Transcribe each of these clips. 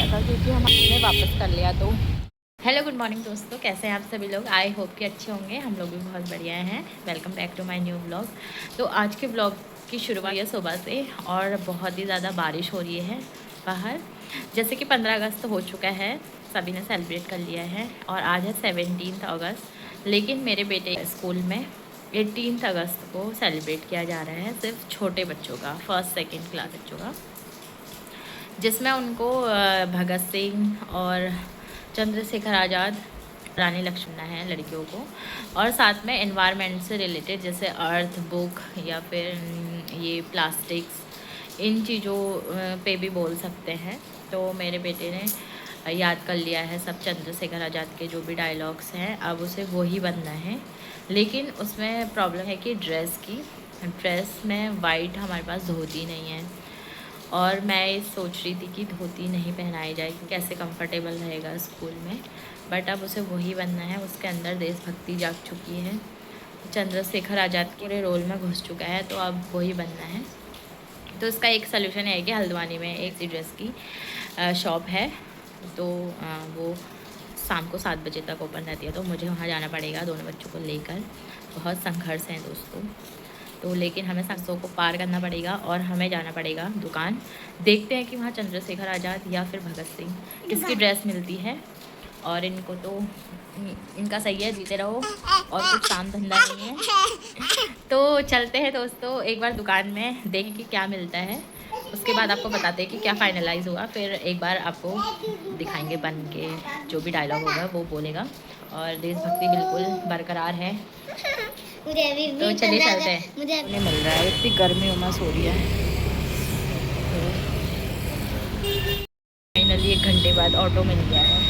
था क्योंकि हमने वापस कर लिया। तो हेलो गुड मॉर्निंग दोस्तों, कैसे हैं आप सभी लोग। आई होप कि अच्छे होंगे। हम लोग भी बहुत बढ़िया हैं। Welcome back to my new blog. तो आज के ब्लॉग की शुरुआत है सुबह से और बहुत ही ज़्यादा बारिश हो रही है बाहर। जैसे कि 15 अगस्त हो चुका है, सभी ने सेलिब्रेट कर लिया है और आज है 17 अगस्त। लेकिन मेरे बेटे स्कूल में 18 अगस्त को सेलिब्रेट किया जा रहा है, सिर्फ छोटे बच्चों का, फर्स्ट सेकेंड क्लास बच्चों का, जिसमें उनको भगत सिंह और चंद्रशेखर आज़ाद, रानी लक्ष्मणा है लड़कियों को, और साथ में एनवायरनमेंट से रिलेटेड जैसे अर्थ बुक या फिर ये प्लास्टिक्स, इन चीज़ों पे भी बोल सकते हैं। तो मेरे बेटे ने याद कर लिया है सब चंद्रशेखर आज़ाद के जो भी डायलॉग्स हैं, अब उसे वो ही बनना है। लेकिन उसमें प्रॉब्लम है कि ड्रेस में वाइट हमारे पास धोती नहीं है और मैं सोच रही थी कि धोती नहीं पहनाई जाए, कैसे कंफर्टेबल रहेगा स्कूल में। बट अब उसे वही बनना है, उसके अंदर देशभक्ति जाग चुकी है, चंद्रशेखर आज़ाद के रोल में घुस चुका है, तो अब वही बनना है। तो इसका एक सलूशन है कि हल्द्वानी में एक सी ड्रेस की शॉप है, तो वो शाम को 7 बजे तक ओपन रहती है, तो मुझे वहाँ जाना पड़ेगा दोनों बच्चों को लेकर। बहुत संघर्ष है दोस्तों। तो लेकिन हमें 700 को पार करना पड़ेगा और हमें जाना पड़ेगा दुकान। देखते हैं कि वहाँ चंद्रशेखर आज़ाद या फिर भगत सिंह किसकी ड्रेस मिलती है। और इनको तो इनका सही है, जीते रहो और कुछ काम धंधा नहीं है। तो चलते हैं दोस्तों, एक बार दुकान में देखें कि क्या मिलता है, उसके बाद आपको बताते हैं कि क्या फाइनलाइज हुआ। फिर एक बार आपको दिखाएंगे बन के, जो भी डायलॉग होगा वो बोलेगा। और देशभक्ति बिल्कुल बरकरार है। तो चलिए चलते हैं। मुझे नहीं मिल रहा है, इतनी गर्मी उमस हो रही है। फाइनली 1 घंटे बाद ऑटो मिल गया है।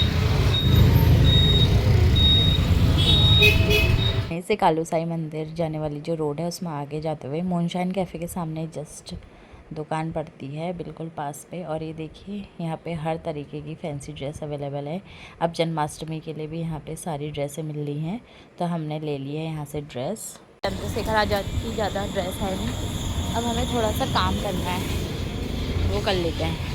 यहीं से कालू साई मंदिर जाने वाली जो रोड है उसमें आगे जाते हुए मूनशाइन कैफ़े के सामने जस्ट दुकान पड़ती है बिल्कुल पास पे। और ये देखिए यहाँ पे हर तरीके की फैंसी ड्रेस अवेलेबल है। अब जन्माष्टमी के लिए भी यहाँ पे सारी ड्रेसें मिल रही हैं, तो हमने ले ली है यहाँ से ड्रेस। चंद्रशेखर आज़ाद की ज़्यादा ड्रेस है नहीं, अब हमें थोड़ा सा काम करना है, वो कर लेते हैं।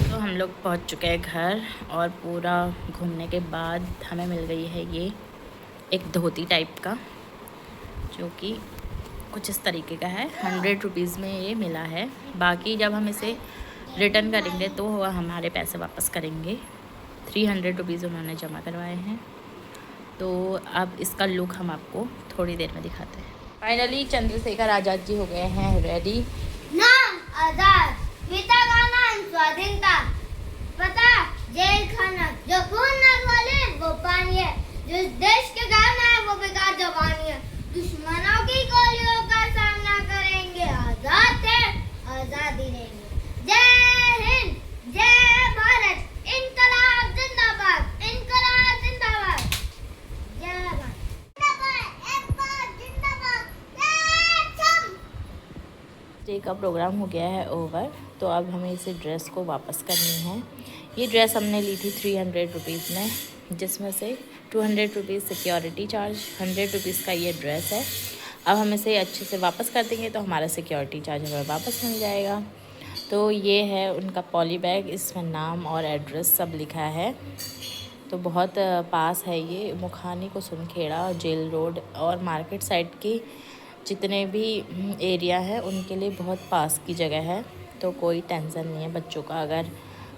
तो हम लोग पहुँच चुके हैं घर और पूरा घूमने के बाद हमें मिल गई है ये एक धोती टाइप का, जो कि कुछ इस तरीके का है। 100 रुपीज़ में ये मिला है। बाकी जब हम इसे रिटर्न करेंगे तो हमारे पैसे वापस करेंगे। 300 रुपीज़ उन्होंने जमा करवाए हैं। तो अब इसका लुक हम आपको थोड़ी देर में दिखाते हैं। फाइनली चंद्रशेखर आज़ाद जी हो गए हैं रेडी। नाम आजाद, पिता का नाम स्वाधीनता, पता जेल खाना, जो खून न खोले वो पानी है, जिस देश के गाँव में है वो बेकार जवानी है, दुश्मनों की गोलियों का सामना करेंगे, आजाद है आजादी देंगे। जय हिंद, जय भारत, इनकलाब जिंदाबाद, इनकलाब जिंदाबाद, जय भारत डे का प्रोग्राम हो गया है ओवर। तो अब हमें इसे ड्रेस को वापस करनी है। ये ड्रेस हमने ली थी 300 रुपीज़ में, जिसमें से 200 रुपीज़ सिक्योरिटी चार्ज, 100 रुपीज़ का ये ड्रेस है। अब हम इसे अच्छे से वापस कर देंगे तो हमारा सिक्योरिटी चार्ज हमें वापस मिल जाएगा। तो ये है उनका पॉली बैग, इसमें नाम और एड्रेस सब लिखा है। तो बहुत पास है ये, मुखानी कुसुमखेड़ा, जेल रोड और मार्केट साइड की जितने भी एरिया है उनके लिए बहुत पास की जगह है। तो कोई टेंशन नहीं है बच्चों का। अगर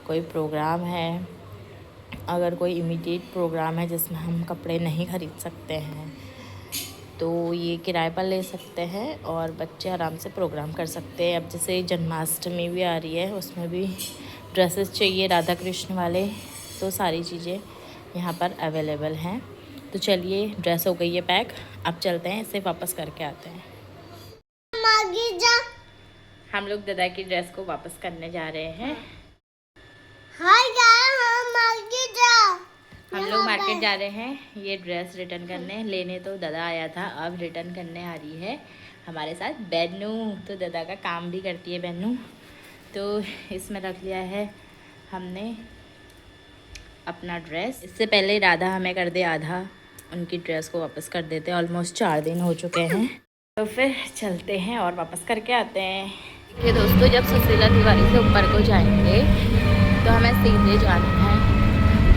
कोई प्रोग्राम है, अगर कोई इमीडिएट प्रोग्राम है जिसमें हम कपड़े नहीं ख़रीद सकते हैं, तो ये किराए पर ले सकते हैं और बच्चे आराम से प्रोग्राम कर सकते हैं। अब जैसे जन्माष्टमी भी आ रही है, उसमें भी ड्रेसेस चाहिए राधा कृष्ण वाले, तो सारी चीज़ें यहाँ पर अवेलेबल हैं। तो चलिए, ड्रेस हो गई है पैक, अब चलते हैं इसे वापस करके आते हैं। हम लोग दादा की ड्रेस को वापस करने जा रहे हैं। हम लोग मार्केट जा रहे हैं ये ड्रेस रिटर्न करने। लेने तो दादा आया था, अब रिटर्न करने आ रही है हमारे साथ बेनू। तो दादा का काम भी करती है बेनू। तो इसमें रख लिया है हमने अपना ड्रेस। इससे पहले राधा हमें कर दे आधा उनकी ड्रेस को वापस कर देते हैं। ऑलमोस्ट 4 दिन हो चुके हैं, तो फिर चलते हैं और वापस करके आते हैं। ये दोस्तों जब सुशीला तिवारी से ऊपर को जाएंगे तो हमें सीधे जाना है,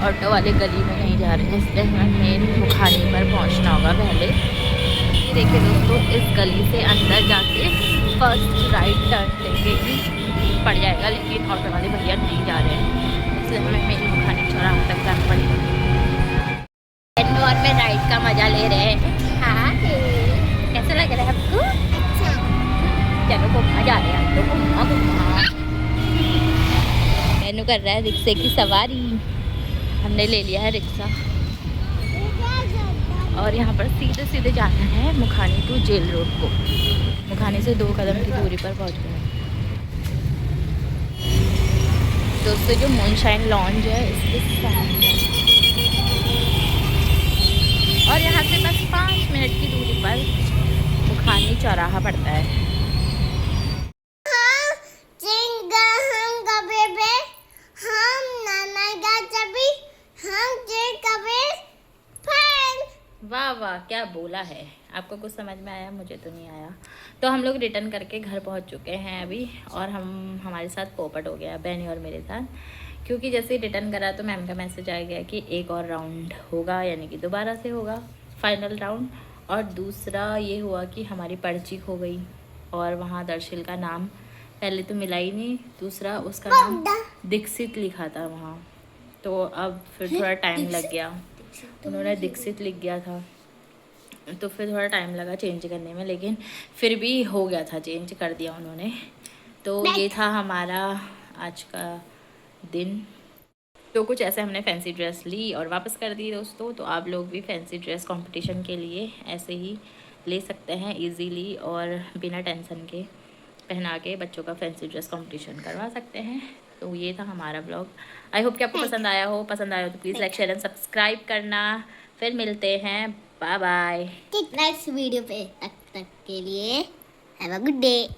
ऑटो वाले गली में नहीं जा रहे हैं, इसलिए हमें मेन मुखानी पर पहुंचना होगा पहले। ये देखिए दोस्तों, इस गली से अंदर जाके फर्स्ट राइट टर्न लेके ही पड़ जाएगा, लेकिन ऑटो वाले भैया नहीं जा रहे हैं, इसलिए हमें मेन मुखानी चौराहा तक जाना पड़ेगा। और में राइड का मजा ले रहे हैं। हाँ, कैसा लग रहा है आपको? अच्छा। चलो घूमना जा रहे हैं हम लोग, घूमना। मैनू कर रहा है रिक्शे की सवारी, हमने ले लिया है रिक्शा और यहाँ पर सीधे सीधे जाना है मुखानी टू जेल रोड को। मुखानी से 2 कदम की दूरी पर पहुँच गए दोस्तों। जो मूनशाइन लॉन्ज है इसके सामने, और यहाँ से बस 5 मिनट की दूरी पर मुखानी चौराहा पड़ता है। वाह वाह, क्या बोला है, आपको कुछ समझ में आया? मुझे तो नहीं आया। तो हम लोग रिटर्न करके घर पहुँच चुके हैं अभी, और हमारे साथ पोपट हो गया, बहनी और मेरे साथ, क्योंकि जैसे ही रिटर्न करा तो मैम का मैसेज आ गया कि एक और राउंड होगा, यानी कि दोबारा से होगा फाइनल राउंड। और दूसरा ये हुआ कि हमारी पर्ची खो गई और वहाँ दर्शिल का नाम पहले तो मिला ही नहीं, दूसरा उसका नाम दीक्षित लिखा था वहाँ, तो अब फिर थोड़ा टाइम लग गया, उन्होंने दीक्षित लिख गया था, तो फिर थोड़ा टाइम लगा चेंज करने में, लेकिन फिर भी हो गया था, चेंज कर दिया उन्होंने। तो ये था हमारा आज का दिन। तो कुछ ऐसे हमने फैंसी ड्रेस ली और वापस कर दी दोस्तों। तो आप लोग भी फैंसी ड्रेस कंपटीशन के लिए ऐसे ही ले सकते हैं इजीली, और बिना टेंशन के पहना के बच्चों का फैंसी ड्रेस कंपटीशन करवा सकते हैं। तो ये था हमारा ब्लॉग। आई होप कि आपको पसंद आया हो। पसंद आया हो तो please like share and subscribe करना। फिर मिलते हैं, बाय बाय नेक्स्ट वीडियो पे, तब तक के लिए हैव अ गुड डे।